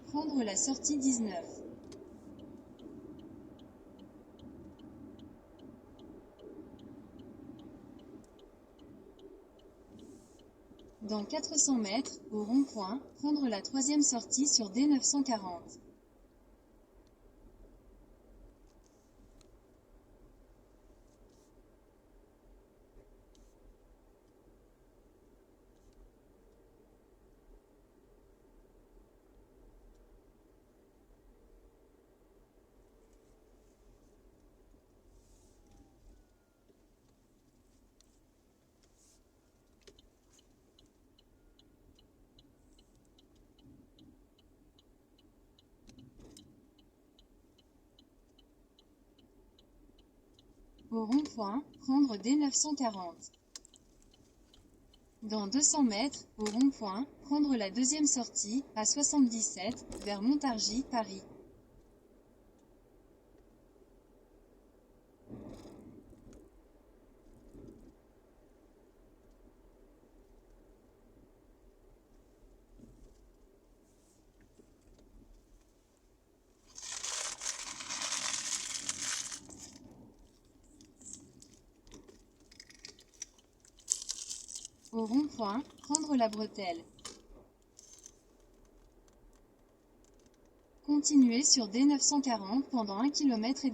prendre la sortie 19. Dans 400 mètres, au rond-point, prendre la troisième sortie sur D940. Au rond-point, prendre D940. Dans 200 mètres, au rond-point, prendre la deuxième sortie, à 77, vers Montargis, Paris. Au rond-point, prendre la bretelle. Continuez sur D940 pendant 1,5 km.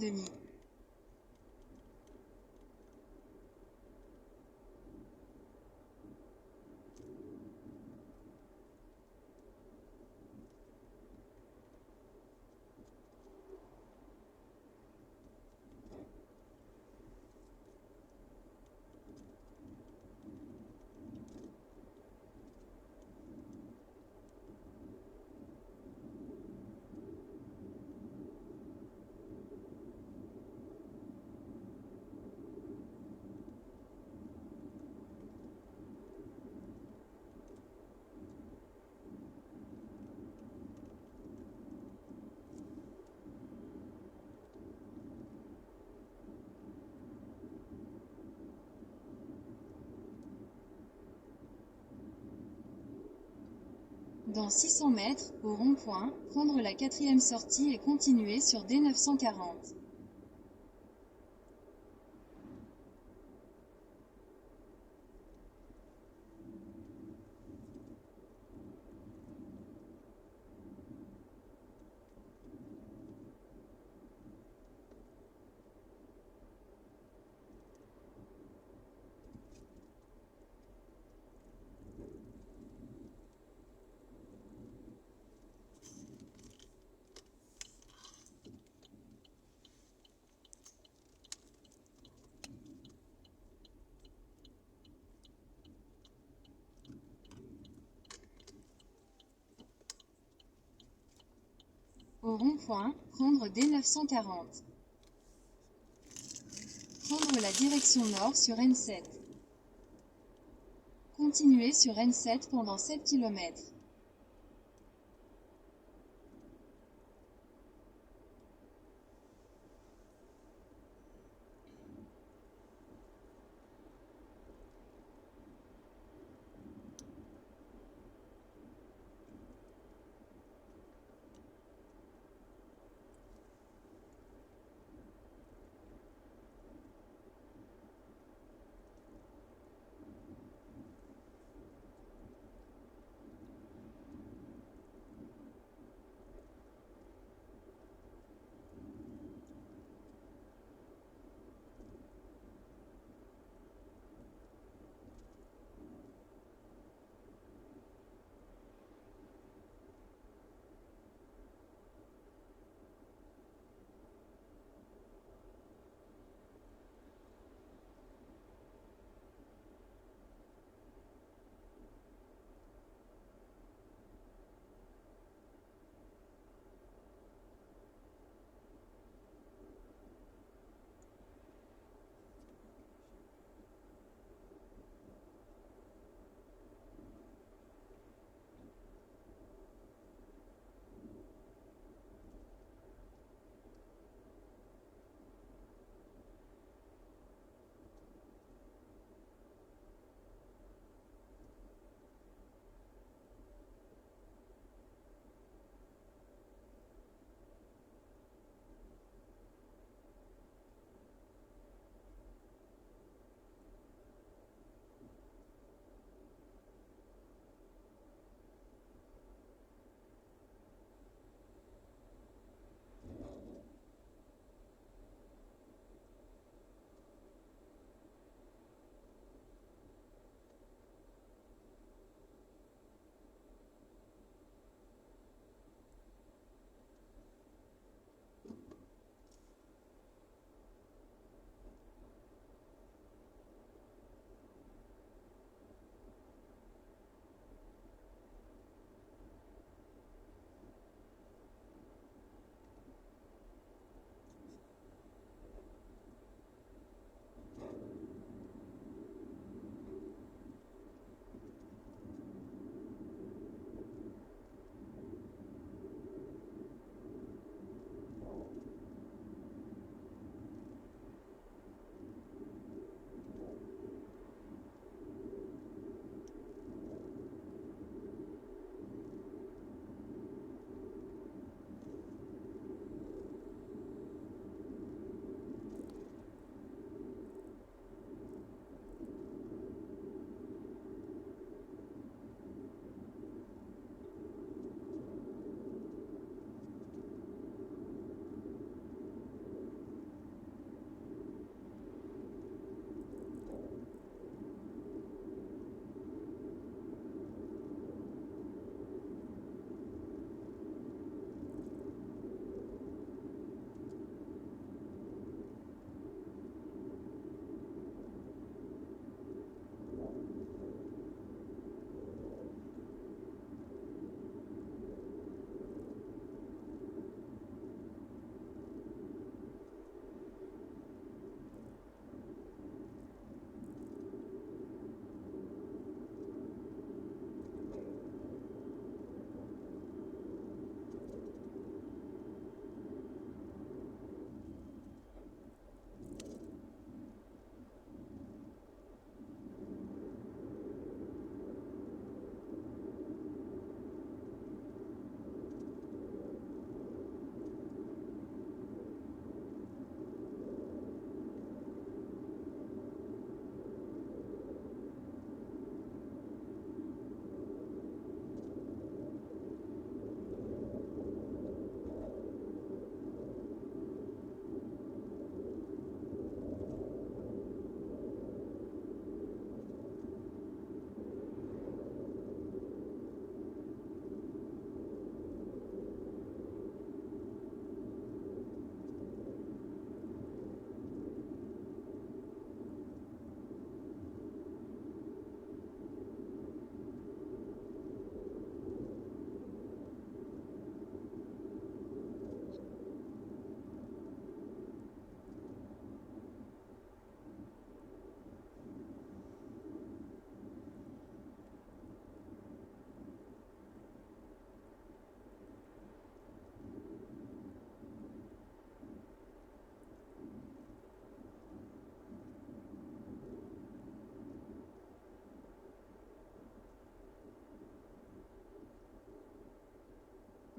Dans 600 mètres, au rond-point, prendre la quatrième sortie et continuer sur D940. Au rond-point, prendre D940. Prendre la direction nord sur N7. Continuez sur N7 pendant 7 km.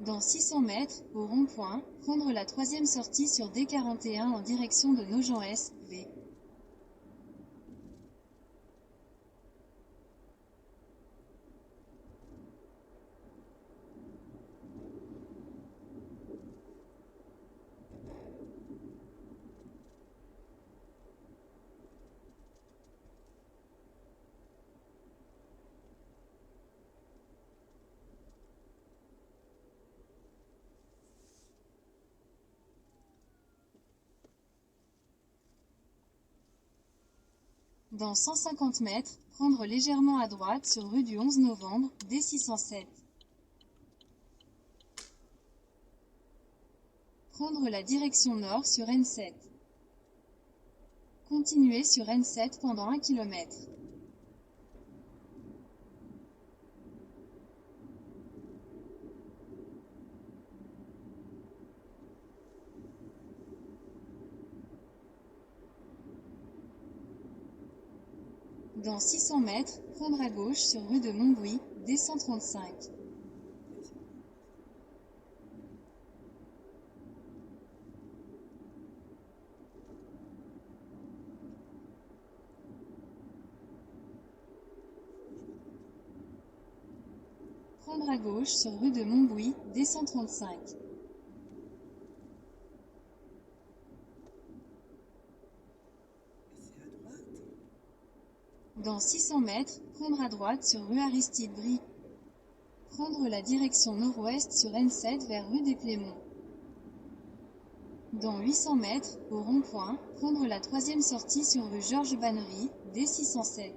Dans 600 mètres, au rond-point, prendre la troisième sortie sur D41 en direction de Nogent-S, V. Dans 150 mètres, prendre légèrement à droite sur rue du 11 novembre, D607. Prendre la direction nord sur N7. Continuer sur N7 pendant 1 km. Dans 600 mètres, prendre à gauche sur rue de Montbouy, D135. Prendre à gauche sur rue de Montbouy, D135. Dans 600 mètres, prendre à droite sur rue Aristide Brie. Prendre la direction nord-ouest sur N7 vers rue des Plémons. Dans 800 mètres, au rond-point, prendre la troisième sortie sur rue Georges Bannery, D607.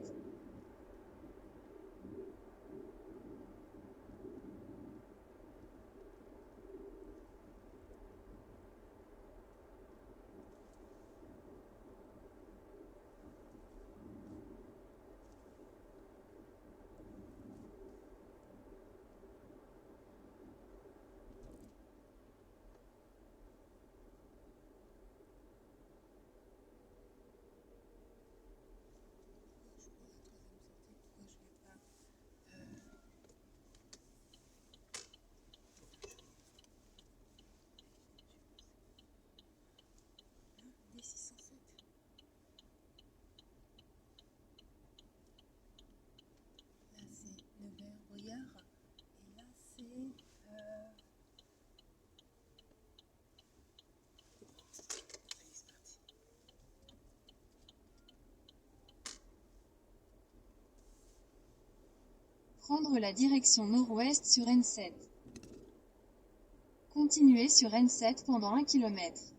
Prendre la direction nord-ouest sur N7. Continuer sur N7 pendant 1 km.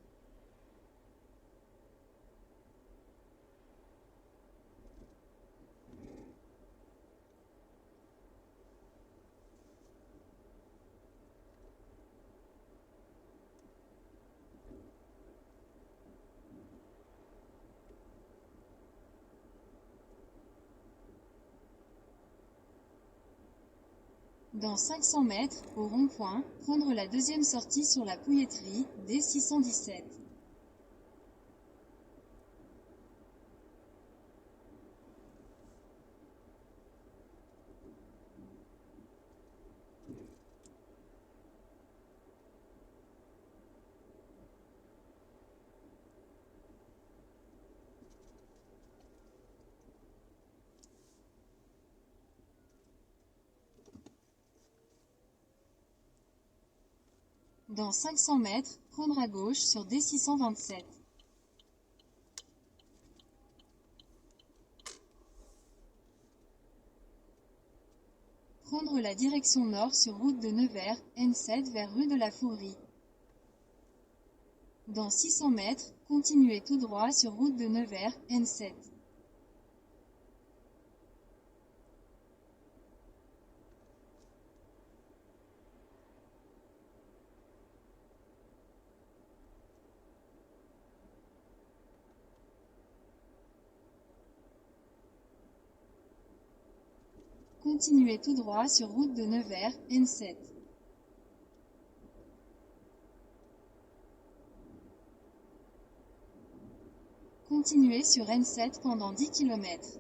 Dans 500 mètres, au rond-point, prendre la deuxième sortie sur la Pouilletterie, D617. Dans 500 mètres, prendre à gauche sur D627. Prendre la direction nord sur route de Nevers, N7 vers rue de la Fourrie. Dans 600 mètres, continuez tout droit sur route de Nevers, N7. Continuez tout droit sur route de Nevers, N7. Continuez sur N7 pendant 10 km.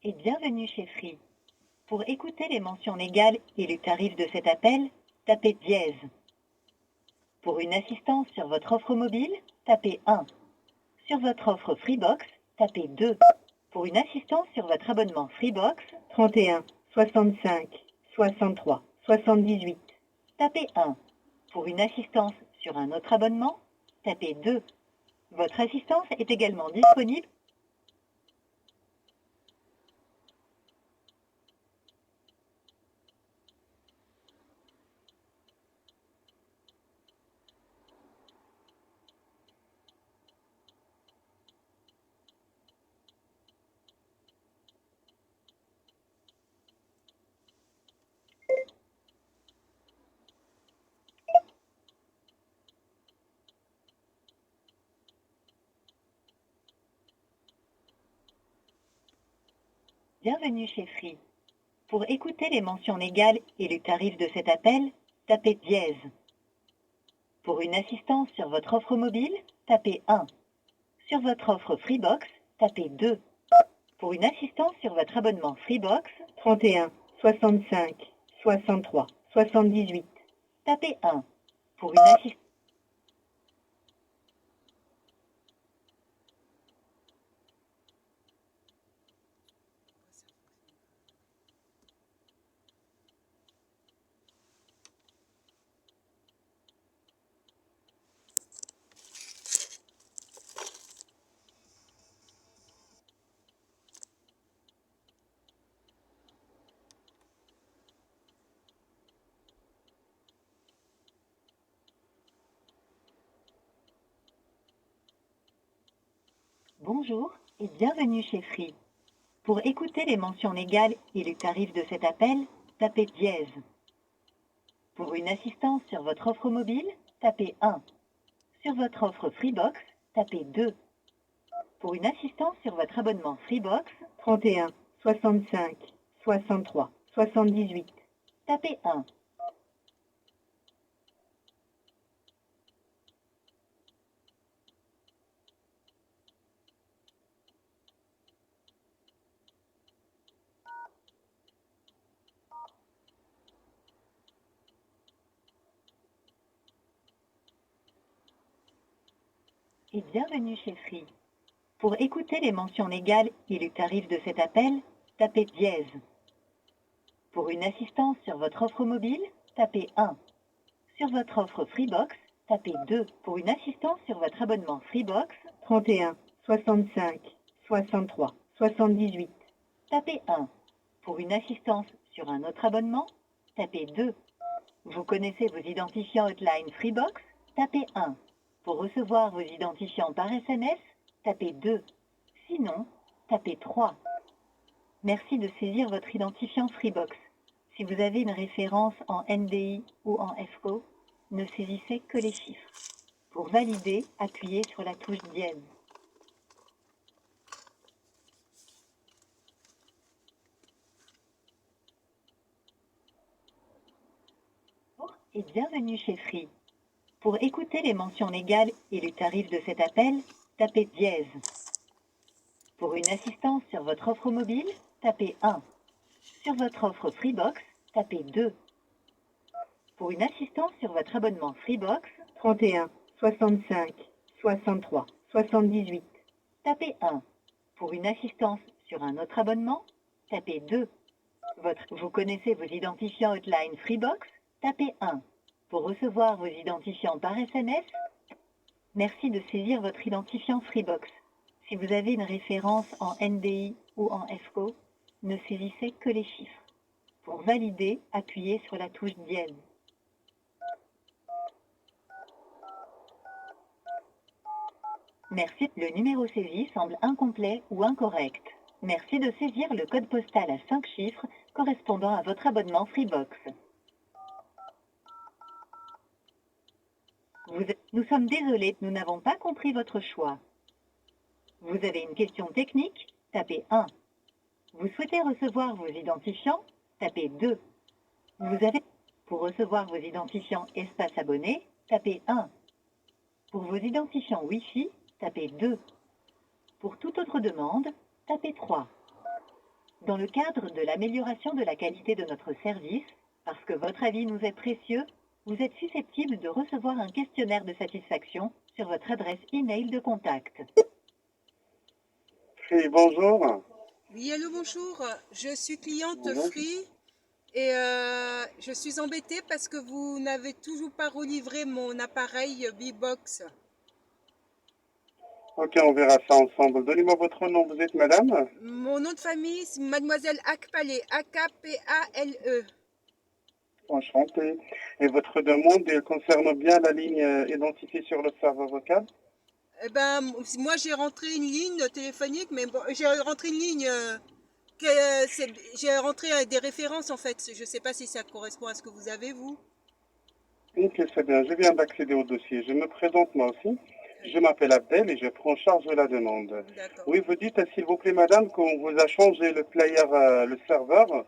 et bienvenue chez Free. Pour écouter les mentions légales et le tarif de cet appel, tapez dièse. Pour une assistance sur votre offre mobile, tapez 1. Sur votre offre Freebox, tapez 2. Pour une assistance sur votre abonnement Freebox, 31 65 63 78, tapez 1. Pour une assistance sur un autre abonnement, tapez 2. Votre assistance est également disponible. Bienvenue chez Free. Pour écouter les mentions légales et le tarif de cet appel, tapez dièse. Pour une assistance sur votre offre mobile, tapez 1. Sur votre offre Freebox, tapez 2. Pour une assistance sur votre abonnement Freebox, 31 65 63 78, tapez 1. Pour une assistance. Bonjour et bienvenue chez Free. Pour écouter les mentions légales et le tarif de cet appel, tapez dièse. Pour une assistance sur votre offre mobile, tapez 1. Sur votre offre Freebox, tapez 2. Pour une assistance sur votre abonnement Freebox, 31 65 63 78, tapez 1. Et bienvenue chez Free. Pour écouter les mentions légales et le tarif de cet appel, tapez dièse. Pour une assistance sur votre offre mobile, tapez 1. Sur votre offre Freebox, tapez 2. Pour une assistance sur votre abonnement Freebox, 31 65 63 78, tapez 1. Pour une assistance sur un autre abonnement, tapez 2. Vous connaissez vos identifiants hotline Freebox, tapez 1. Pour recevoir vos identifiants par SMS, tapez 2. Sinon, tapez 3. Merci de saisir votre identifiant Freebox. Si vous avez une référence en NDI ou en FO, ne saisissez que les chiffres. Pour valider, appuyez sur la touche dièse. Bonjour et bienvenue chez Free. Pour écouter les mentions légales et le tarif de cet appel, tapez dièse. Pour une assistance sur votre offre mobile, tapez 1. Sur votre offre Freebox, tapez 2. Pour une assistance sur votre abonnement Freebox, 31 65 63 78, tapez 1. Pour une assistance sur un autre abonnement, tapez 2. Vous connaissez vos identifiants hotline Freebox, tapez 1. Pour recevoir vos identifiants par SMS, merci de saisir votre identifiant Freebox. Si vous avez une référence en NDI ou en FO, ne saisissez que les chiffres. Pour valider, appuyez sur la touche dièse. Merci. Le numéro saisi semble incomplet ou incorrect. Merci de saisir le code postal à 5 chiffres correspondant à votre abonnement Freebox. Nous sommes désolés, nous n'avons pas compris votre choix. Vous avez une question technique? Tapez 1. Vous souhaitez recevoir vos identifiants? Tapez 2. Pour recevoir vos identifiants espace abonné, tapez 1. Pour vos identifiants Wi-Fi, tapez 2. Pour toute autre demande, tapez 3. Dans le cadre de l'amélioration de la qualité de notre service, parce que votre avis nous est précieux, vous êtes susceptible de recevoir un questionnaire de satisfaction sur votre adresse e-mail de contact. Oui, bonjour. Oui, allô, bonjour. Je suis cliente Bonjour. Free et je suis embêtée parce que vous n'avez toujours pas relivré mon appareil B-Box. Ok, on verra ça ensemble. Donnez-moi votre nom, vous êtes madame? Mon nom de famille, c'est Mademoiselle Akpale, A-K-P-A-L-E. Enchanté. Et votre demande elle concerne bien la ligne identifiée sur le serveur vocal? Eh ben, moi j'ai rentré une ligne téléphonique, mais bon, j'ai rentré une ligne j'ai rentré des références en fait. Je ne sais pas si ça correspond à ce que vous avez, vous. Ok, c'est bien. Je viens d'accéder au dossier. Je me présente moi aussi. Je m'appelle Abdel et je prends en charge de la demande. D'accord. Oui, vous dites, s'il vous plaît, madame, qu'on vous a changé le player, le serveur,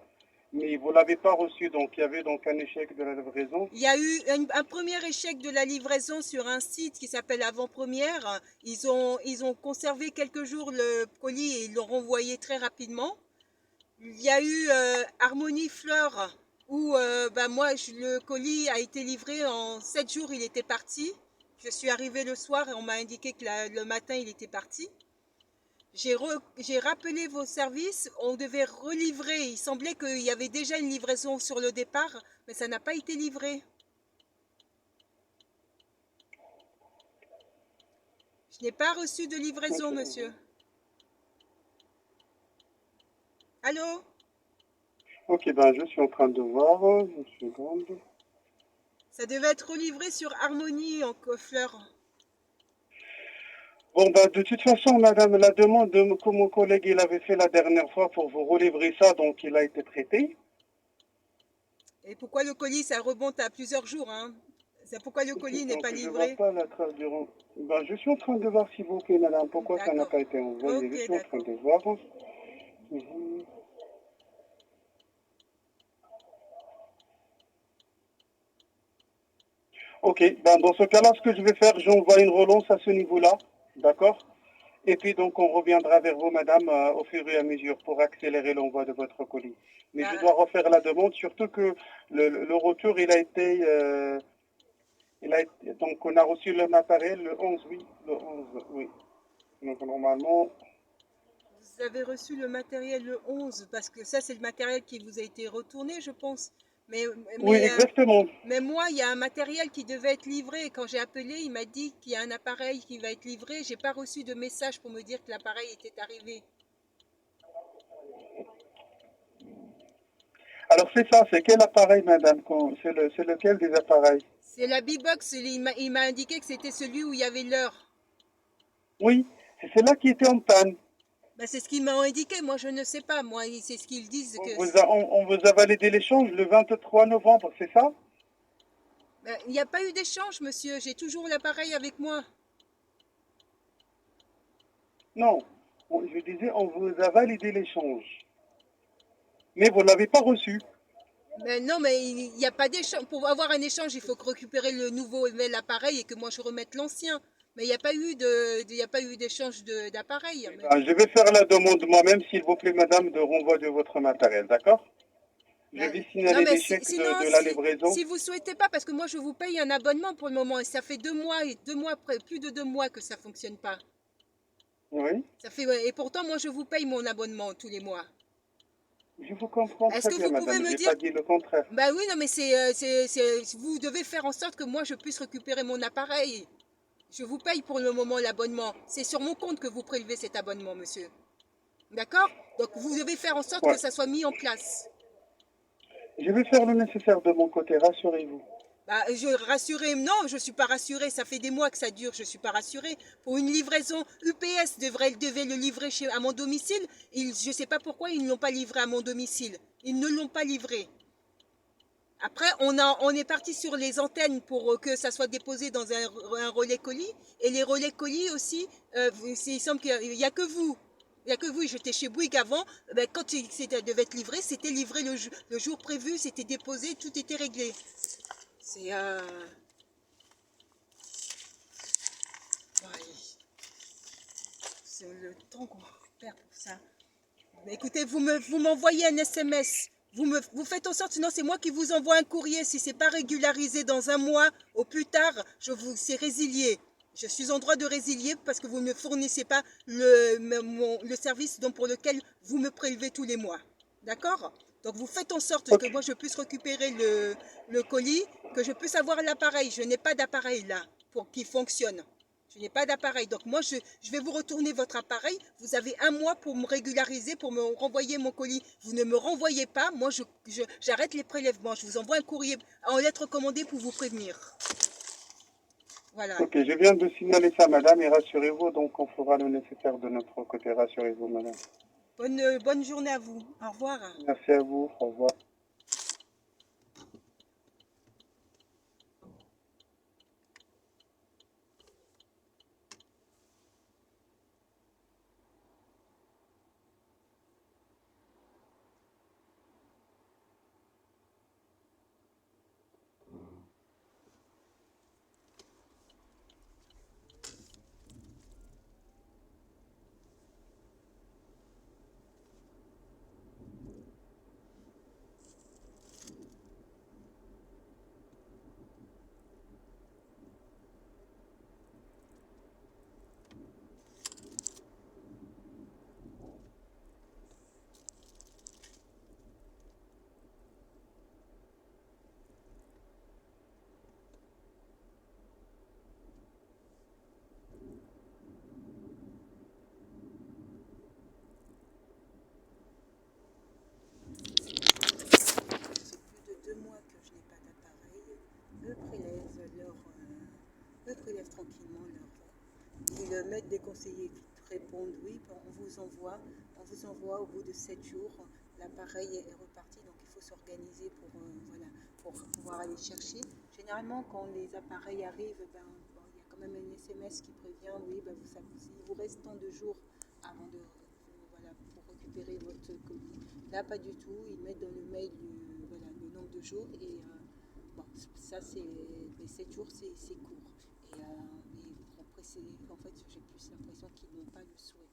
mais vous ne l'avez pas reçu, donc il y avait donc un échec de la livraison. Il y a eu un premier échec de la livraison sur un site qui s'appelle Avant-Première. Ils ont conservé quelques jours le colis et ils l'ont renvoyé très rapidement. Il y a eu Harmonie Fleur où moi, le colis a été livré en 7 jours, il était parti. Je suis arrivée le soir et on m'a indiqué que le matin, il était parti. J'ai rappelé vos services, on devait relivrer. Il semblait qu'il y avait déjà une livraison sur le départ, mais ça n'a pas été livré. Je n'ai pas reçu de livraison, Ok. monsieur. Allô? Ok, ben je suis en train de voir. Une seconde. Ça devait être relivré sur Harmonie en fleurs. Bon, ben, de toute façon, madame, la demande que mon collègue il avait fait la dernière fois pour vous relivrer ça, donc il a été traité. Et pourquoi le colis, ça remonte à plusieurs jours, hein? C'est pourquoi le colis n'est Donc, pas je ne vois livré. pas la trace du rond. Ben, je suis en train de voir, s'il vous plaît, madame, pourquoi ça n'a D'accord. pas été envoyé. Ok, Je suis en train d'accord. de voir. Mhm. Ok, ben, dans ce cas-là, ce que je vais faire, j'envoie une relance à ce niveau-là, d'accord? Et puis donc on reviendra vers vous, madame, au fur et à mesure pour accélérer l'envoi de votre colis. Mais je dois refaire la demande, surtout que le retour, donc on a reçu le matériel le 11, oui, le 11, oui. Donc normalement, Vous avez reçu le matériel le 11, parce que ça, c'est le matériel qui vous a été retourné, je pense. Mais, oui, mais, exactement. mais moi, il y a un matériel qui devait être livré. Quand j'ai appelé, il m'a dit qu'il y a un appareil qui va être livré. J'ai pas reçu de message pour me dire que l'appareil était arrivé. Alors c'est ça, c'est quel appareil, madame? C'est lequel des appareils? C'est la B-Box, il m'a indiqué que c'était celui où il y avait l'heure. Oui, c'est celle-là qui était en panne. Ben, c'est ce qu'ils m'ont indiqué, moi je ne sais pas, moi c'est ce qu'ils disent que... On vous a validé l'échange le 23 novembre, c'est ça? Ben, il n'y a pas eu d'échange, monsieur, j'ai toujours l'appareil avec moi. Non, je disais, on vous a validé l'échange. Mais vous ne l'avez pas reçu. Ben, non, mais il n'y a pas d'échange. Pour avoir un échange, il faut récupérer le nouveau appareil et que moi je remette l'ancien. Mais il n'y a pas eu d'échange d'appareil. Ben, je vais faire la demande moi-même, s'il vous plaît, madame, de renvoi de votre matériel, d'accord? Je Ben, vais non, signaler mais l'échec sinon, de la livraison. si vous souhaitez pas, parce que moi je vous paye un abonnement pour le moment et ça fait 2 mois, plus de 2 mois que ça fonctionne pas. Oui, Ça fait, et pourtant, moi je vous paye mon abonnement tous les mois. je vous comprends Est-ce très que bien, vous pouvez madame. Je me n'ai dire... pas dit le contraire. Bah oui, non, mais vous devez faire en sorte que moi je puisse récupérer mon appareil. Je vous paye pour le moment l'abonnement. C'est sur mon compte que vous prélevez cet abonnement, monsieur. D'accord? Donc vous devez faire en sorte que Ouais. ça soit mis en place. Je vais faire le nécessaire de mon côté, rassurez-vous. Bah, non, je ne suis pas rassurée. Ça fait des mois que ça dure, je ne suis pas rassurée. Pour une livraison, UPS devait le livrer à mon domicile. Je ne sais pas pourquoi ils ne l'ont pas livré à mon domicile. Ils ne l'ont pas livré. Après, on est parti sur les antennes pour que ça soit déposé dans un relais colis. Et les relais colis aussi, il semble qu'il n'y a que vous. Il n'y a que vous, j'étais chez Bouygues avant. Ben, quand devait être livré, c'était livré le jour prévu, c'était déposé, tout était réglé. C'est... ouais, c'est le temps qu'on perd pour ça. Mais écoutez, vous m'envoyez un SMS. Vous faites en sorte, sinon c'est moi qui vous envoie un courrier. Si c'est pas régularisé dans un mois, au plus tard, c'est résilié. Je suis en droit de résilier parce que vous ne fournissez pas le service pour lequel vous me prélevez tous les mois. D'accord? Donc vous faites en sorte que moi je puisse récupérer le colis, que je puisse avoir l'appareil. Je n'ai pas d'appareil là pour qu'il fonctionne. Je n'ai pas d'appareil. Donc moi je vais vous retourner votre appareil. Vous avez un mois pour me régulariser, pour me renvoyer mon colis. Vous ne me renvoyez pas. Moi j'arrête les prélèvements. Je vous envoie un courrier en lettre commandée pour vous prévenir. Voilà. Ok, je viens de signaler ça, madame, et rassurez-vous, donc on fera le nécessaire de notre côté. Rassurez-vous, madame. Bonne journée à vous. Au revoir. Merci à vous. Au revoir. Prélèvent tranquillement leur. Ils mettent des conseillers qui répondent oui, on vous envoie au bout de 7 jours, l'appareil est reparti, donc il faut s'organiser pour pouvoir aller chercher. Généralement, quand les appareils arrivent, il y a quand même un SMS qui prévient, oui, il vous reste tant de jours avant pour récupérer votre colis. Là, pas du tout, ils mettent dans le mail le nombre de jours et ça, les 7 jours, c'est court. Et en fait, j'ai plus l'impression qu'ils n'ont pas le souhait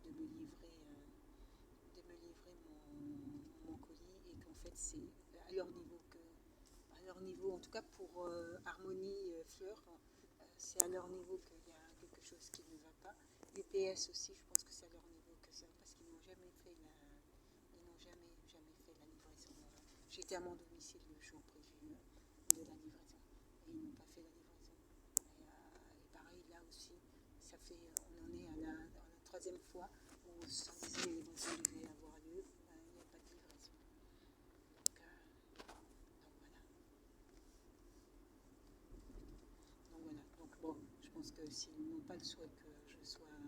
de me livrer mon colis et qu'en fait, c'est à leur niveau, en tout cas pour Harmonie Fleur, c'est à leur niveau qu'il y a quelque chose qui ne va pas. UPS aussi, je pense que c'est à leur niveau que ça, parce qu'ils n'ont jamais fait la livraison. J'étais à mon domicile le jour prévu de la livraison et ils n'ont pas fait la livraison. Et pareil, là aussi, on en est à la 3e fois où on se disait que les livraisons devaient avoir lieu, il n'y a pas de livraison. Donc voilà. Donc bon, je pense que s'ils n'ont pas le souhait que je sois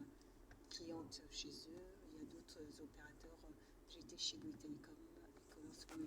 cliente chez eux, il y a d'autres opérateurs. J'étais chez Bouygues Télécom et lorsqu'on